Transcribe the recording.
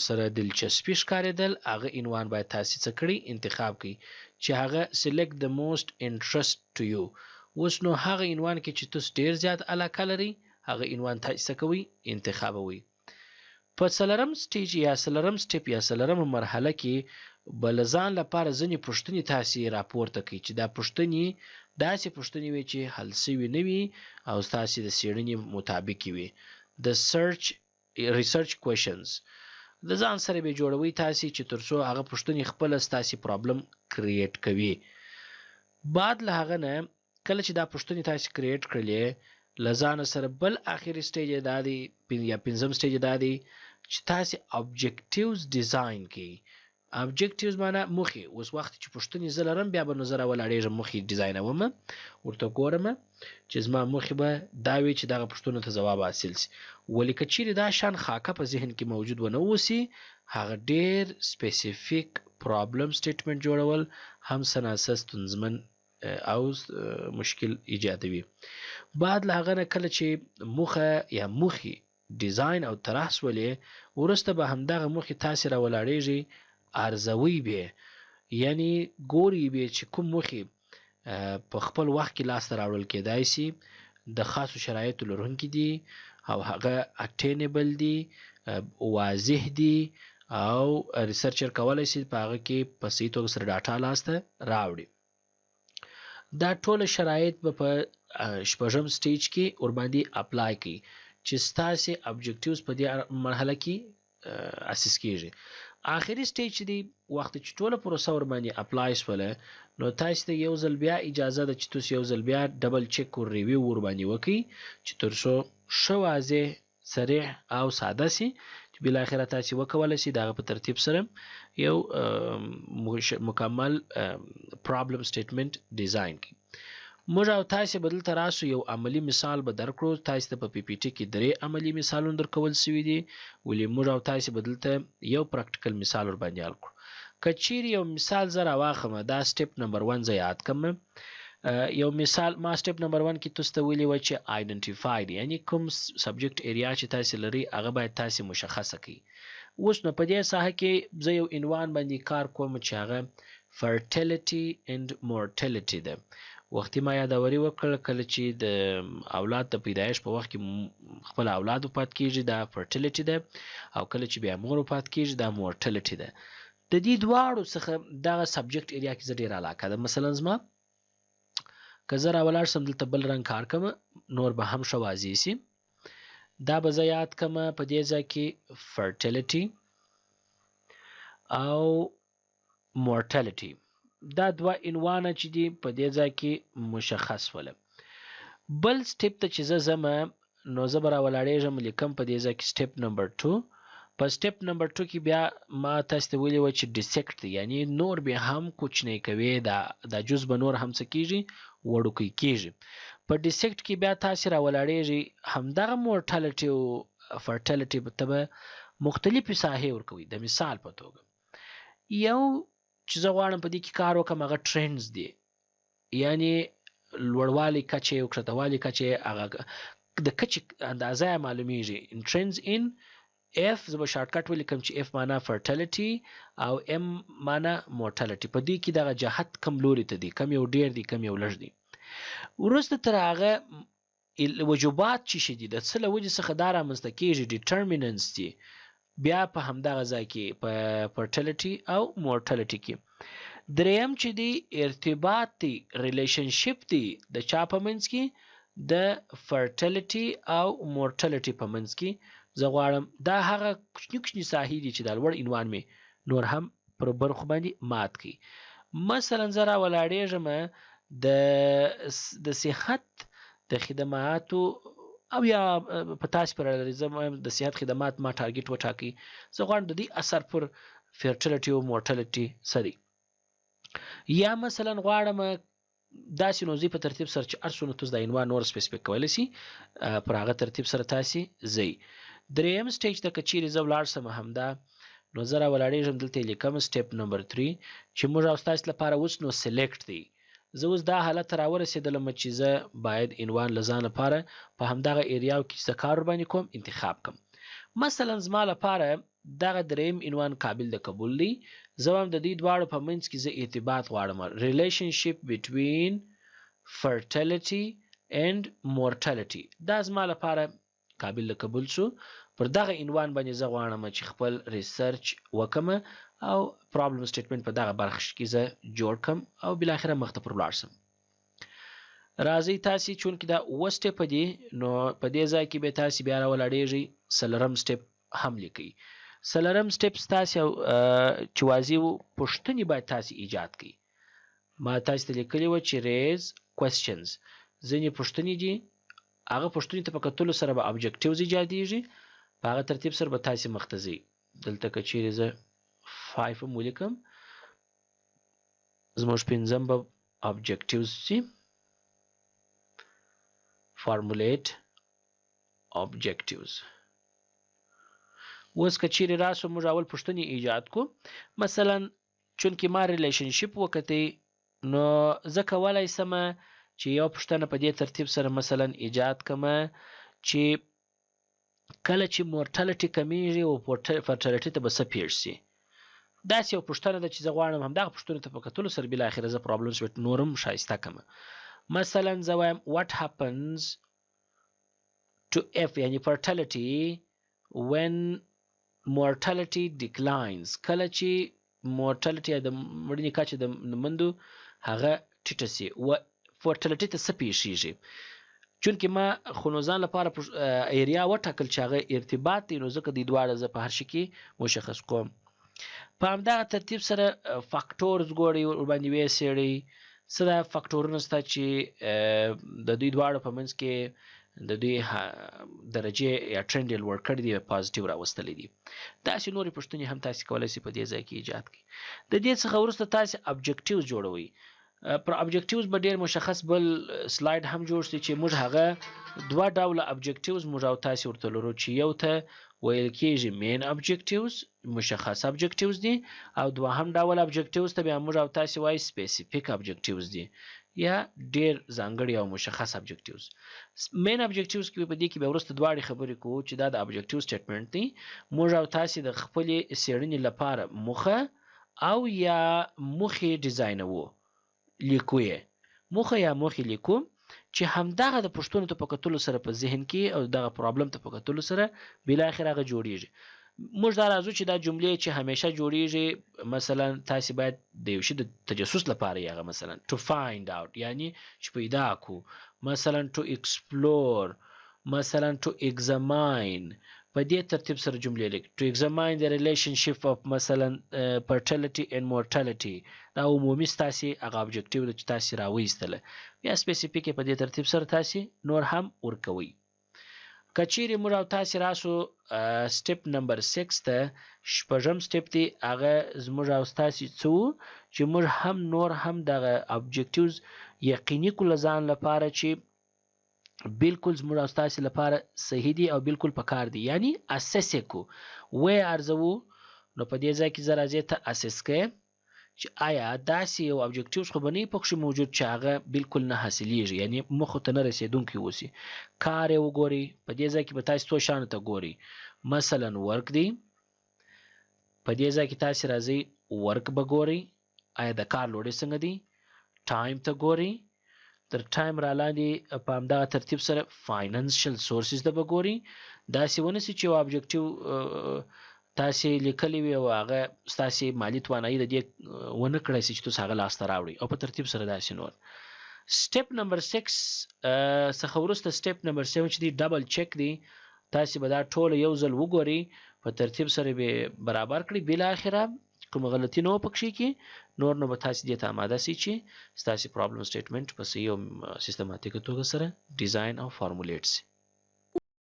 ورسره دلچسپي ښکارېدل هغه عنوان باید تاسې څه کړئ انتخاب کړئ چې هغه select the most interest to you. اوس نو هغه عنوان کې چې تاسو ډېر زیات علاقه لرئ هغه عنوان تاسې څه کوئ انتخابوئ. په څلورم سټیج یا څلورم سټیپ یا څلورمه مرحله کې به له ځان لپاره ځینې پوښتنې تاسې راپورته کړئ چې دا پوښتنې داسې پوښتنې وي چې حل سوي نه وي او ستاسې د څېړنې مطابق وي. د research questions د ځان سره به جوړوي تاسې چې تر څو هغه پوښتنې خپله ستاسې پرابلم کریټ کوي. بعد له هغه نه کله چې دا پوښتنې تاسې کریټ کړلې له ځانه سره بل آخري سټیج یې دا دی یا پنځم سټیج یې دا دی چې تاسې objectives ډیزاین کړئ. objectives معنا موخې. اوس وخت چې پوښتنې زه لرم بیا به نو زه راولاړېږم موخې ډیزاینوم ورته ګورم چې زما موخې به دا وي چې دغه پوښتنو ته ځواب حاصل سي. ولې که چیرې دا شان خاکه په ذهن کې موجود ونه اوسي هغه ډېر سپیسیفیک پرابلم سټیټمنټ جوړول هم څه ناڅه ستونزمن او مشکل ایجادوي. بعد له هغه نه کله چې موخه یا موخې ډیزاین او طرح سولې وروسته به همدغه موخې تاسې راولاړېږئ ارزوي به یعنی ګوري به چې کوم موخې په خپل وخت کې لاسته راوړل کېدای شي د خاصو شرایطو لرونکي دي او هغه اټینیبل دي واضح دي او ریسرچر کولی شي په هغه کې په صحیح توګه سره ډاټا لاسته راوړي. دا ټول شرایط به په شپږم سټیج کې ورباندې اپلای کړي چې ستاسې objectives په دې مرحله کې اساس کیږي. آخري سټیج چې دی وخت چې ټوله پروسه ورباندې اپلای شوله نو تاسو ته یو ځل بیا اجازه ده چې تاسو یو ځل بیا ډبل چک او ریویو ورباندې وکړئ چې تر څو ښه واضح صریح او ساده سي چې بل اخره تاسو وکولای شئ دغه په ترتیب سره یو مکمل پرابلم سټیټمنټ ډیزاین کړئ. موږ او تاسو بدل ته راسو یو عملی مثال به درکړو. تاسو ته په پی پی ټي کې درې عملی مثالونه درکول شوي دي ولې موږ او تاسو بدل ته یو پریکټیکل مثال ور باندې حل کړو. که چیرې یو مثال زه راواخلم دا سټیپ نمبر 1 زه یاد کړم. یو مثال ما سټیپ نمبر 1 کې تاسو ته ویلي و چې آیډنټیفاید یعنی کوم سبجیکټ ایریا چې تاسو لري هغه باید تاسو مشخصه کړئ. اوس نو په دې ساحه کې زه یو عنوان باندې کار کوم چې هغه fertility and mortality ده. وختي ما یادوري وکړه کله چې د اولاد د پیدایش په وخت کې خپل اولاد وفات کیږي دا فرټیلیټي ده او کله چې بیا مور وفات کیږي دا مورټیلیټي ده. د دې دواړو څخه دغه سبجیکټ ایریا کې زه ډېره علاقه ده. مثلا زما که زه راولاړ سم دلته بل رنګ کار کوم نور به هم ښه واضح سي. دا به زه یاد کړم په دې ځای کې فرټیلیټي او مورټیلیټي دا دوه عنوانه چې دي په دې ځای کې مشخص وله. بل سټیپ ته چې زه ځم نو زه به راولاړېږم لیکم په دې ځای کې سټیپ نمبر 2. په سټیپ نمبر 2 کې بیا ما تاسو ته ویلي و چې ډیسیکټ دی یعنی نور بیا هم کوچنی کوي دا جز به نور هم څه کیږي وړوکی کیږي. په ډیسیکټ کې بیا تاسو راولاړېږئ همدغه مورټالیټي او فرټیلیټي ته به مختلفې ساحې ورکوي. د مثال په توګه یو چې زه غواړم په دې کې کار وکړم هغه ټرینډز دی یعنی لوړوالی کچې او کښتهوالي کچې هغه د کچې اندازه یې معلومیږي. ټرینډز ان اف زه به شارټکټ ولیکم چې اف معنا فرټیلیټي او ام معنا مورټالیټي. په دې کې دغه جهت کم لوري ته دی کم یو ډیر دی کم یو لږ دی. وروسته تر هغه وجوبات چې شي دي د څه له وجې څخه دا رامنځته کیږي ډیټرمیننټس دي بیا په همدغه ځای کې په فرټیلیټي او مورټالیټي کې. دریم چې دی ارتباط دی ریلیشنشپ دی د چا په منځ کې د فرټیلیټي او مورټالیټي په منځ کې. زه غواړم دا هغه کوچني کوچني ساحې دي چې دا لوړ عنوان مې نور هم پر برخو باندې مات کړي. مثلا زه راولاړېږم د صحت د خدماتو او یا په تاسو پر زه د صحت خدمات ما ټارګټ وټاکي. زه غواړم د دې اثر پر فرټیلیټي او مورټالیټي سره یا مثلا غواړم داسې نوزي په ترتیب سره چې ارسونه تاسو د عنوان نور سپیسیفیک کولی شي پر هغه ترتیب سره تاسو ځئ. دریم سټیج ته که چیرې زه ولاړ سم همدا نو زه راولاړېږم دلته لیکم سټیپ نمبر 3 چې موږ او ستاسو لپاره اوس نو سلیکټ دی. زه اوس دا حالت راورسېدلم چې زه باید عنوان له ځان لپاره په همدغه ایریاو کې څه کار ورباندې کوم انتخاب کوم. مثلا زما لپاره دغه دریم عنوان قابل د قبول دی. زه هم د دې دواړو په منځ کې زه ارتباط غواړم. relationship between fertility and mortality دا زما لپاره قابل د قبول شو. پر دغه عنوان باندې زه غواړم چې خپل ریسرچ وکم او پرابلم سټیټمنټ په دغه برخه کې زه جوړ کم او بالاخره مخ ته پر ولاړ سم. راځئ تاسې چونکې دا اوه سټیپه دي نو په دې ځای کې به تاسې بیا راولاړېږئ څلورم سټیپ هم لیکئ. څلورم سټیپ ستاسې چې واضح و پوښتنې باید تاسې ایجاد کړئ. ما تاسې ته لیکلي وه چې ریز کوېسچنز ځینې پوښتنې دي هغه پوښتنې ته په کتلو سره به ابجکټیوز ایجادېږي. په هغه ترتیب سره به تاسې مخ ته ځئ. دلته که چیرې زه 5 هم ولیکم زموږ پنځم به ابجکټیوز شي. formulate objectives. اوس که چیرې راسو موږ اول پوښتنې ایجاد کو. مثلا چونکې ما ریلیشنشپ وکتی نو زه کولی سم چې یو پوښتنه په دې ترتیب سره مثلا ایجاد کمه چې کله چې مورټالټي کمیږي او فرټیلیټي ته به څه پیښ شي. داسې یو پوښتنه ده چې زه غواړم همدغه پوښتنو ته په کتلو سره بالاخره زه پرابلم سټیټ نورم ښایسته کمه. مثلا زه وایم what happens to F یعنی fertility when mortality declines. کله چې mortality د مړینې کچه د مندو هغه ټیټه سي و fertility ته څه پیښیږي. چونکې ما خو نو ځان لپاره ایریا وټاکل چې هغه ارتباط دی نو ځکه دې دواړه زه په هر شي کې مشخص کوم. په همدغه ترتیب سره فاکټورز ګورئ ورباندې ویې څه دا فاکټورونه شته چې د دوی دواړو په منځ کې د دوی درجې یا ټرنډ یې لوړ کړی دی پازیټیو راوستلی دي. داسې نورې پوښتنې هم تاسې کولی شئ په دې ځای کې ایجاد کړئ. د دې څخه وروسته تاسې ابجکټیوز جوړوئ. پر ابجکټیوز به ډېر مشخص بل سلاید هم جوړ شي چې موږ هغه دوه ډوله ابجکټیوز موږ او تاسې ورته لرو چې یو ته ویل کېږي مین ابجکټیوز مشخص ابجکټیوز دي او دوهم ډول ابجکټیوز ته بیا موږ او تاسې وایي سپیسیفیک ابجکټیوز دي یا ډېر ځانګړي او مشخص ابجکټیوز. مین ابجکټیوز کې په دې کې به وروسته دواړې خبرې کوو چې دا د ابجکټیوز سټیټمنټ دی. موږ او تاسې د خپلې څېړنې لپاره موخه او یا موخې ډیزاینوو لیکو یې موخه یا موخې لیکو چې همدغه د پوښتنو ته په کتلو سره په ذهن کې او دغه پرابلم ته په کتلو سره بالاخره هغه جوړیږي. موږ دا راځو چې دا جملې چې همیشه جوړیږي مثلا تاسې باید د یو شي د تجسس لپاره یې هغه مثلا to find out یعنی چې پیدا کو، مثلا to explore، مثلا to examine. په دې ترتیب سره جملې لیکي. to examine the relationship of مثلا fertility and mortality دا عمومي ستاسې هغه ابجکټیو ده چې تاسې راویستله. بیا سپیسیفیک په دې ترتیب سره تاسې نور هم ورکوئ. که چیرې موږ او تاسې راسو سټیپ نمبر 6 ته شپږم سټیپ دی هغه زموږ او ستاسې څه و چې موږ هم نور هم دغه ابجکټیوز یقیني کړو له ځان لپاره چې بالکل زموږ او ستاسې لپاره صحیح دي او بالکل پکار دي یعنی اسس یې کو وی ارزوو. نو په دې ځای کې زه راځې ته اسس کوې چې آیا داسې یو ابجکټیوز خو به نه وي پکښې موجود چې هغه بالکل نه حاصلیږي یعنی موخو ته نه رسېدونکی اوسي. کار یې وګورئ. په دې ځای کې به تاسې څو شیانو ته ګورئ. مثلا ورک دی. په دې ځای کې تاسې راځئ ورک به ګورئ آیا د کار لوړې څنګه دی. ټایم ته ګورئ. تر ټایم را لاندې په همدغه ترتیب سره فاینانشل سورسز ته به ګورئ. داسې ونه سي چې یو ابجکټیو تاسې لیکلی وي او هغه ستاسې مالي توانایي د دې ونه کړی سي چې تاسو هغه لاسته راوړئ او په ترتیب سره داسې نور. سټیپ نمبر 6 څخه وروسته سټیپ نمبر 7 چې دی ډبل چک دی. تاسې به دا ټوله یو ځل وګورئ په ترتیب سره به برابر کړئ. بالاخره کوم غلطي نه و پکښې کې نور نو به تاسې دې ته اماده سي چې ستاسې پرابلم سټیټمنټ په صحیح او سیستماتیکه توګه سره ډیزاین او فارمولیټ سي.